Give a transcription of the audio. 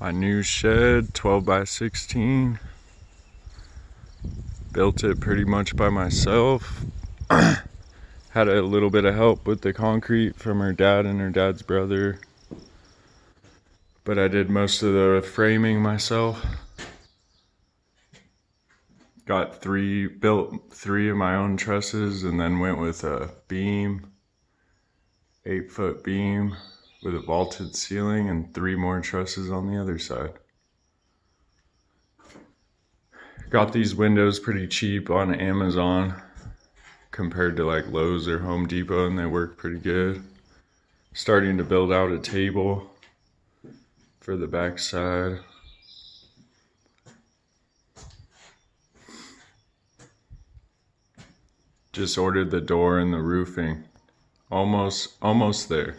My new shed, 12 by 16. Built it pretty much by myself. Had a little bit of help with the concrete from her dad and her dad's brother, but I did most of the framing myself. Built three of my own trusses, and then went with a beam, 8-foot beam with a vaulted ceiling, and 3 more trusses on the other side. Got these windows pretty cheap on Amazon compared to like Lowe's or Home Depot, and they work pretty good. Starting to build out a table for the back side. Just ordered the door and the roofing. Almost there.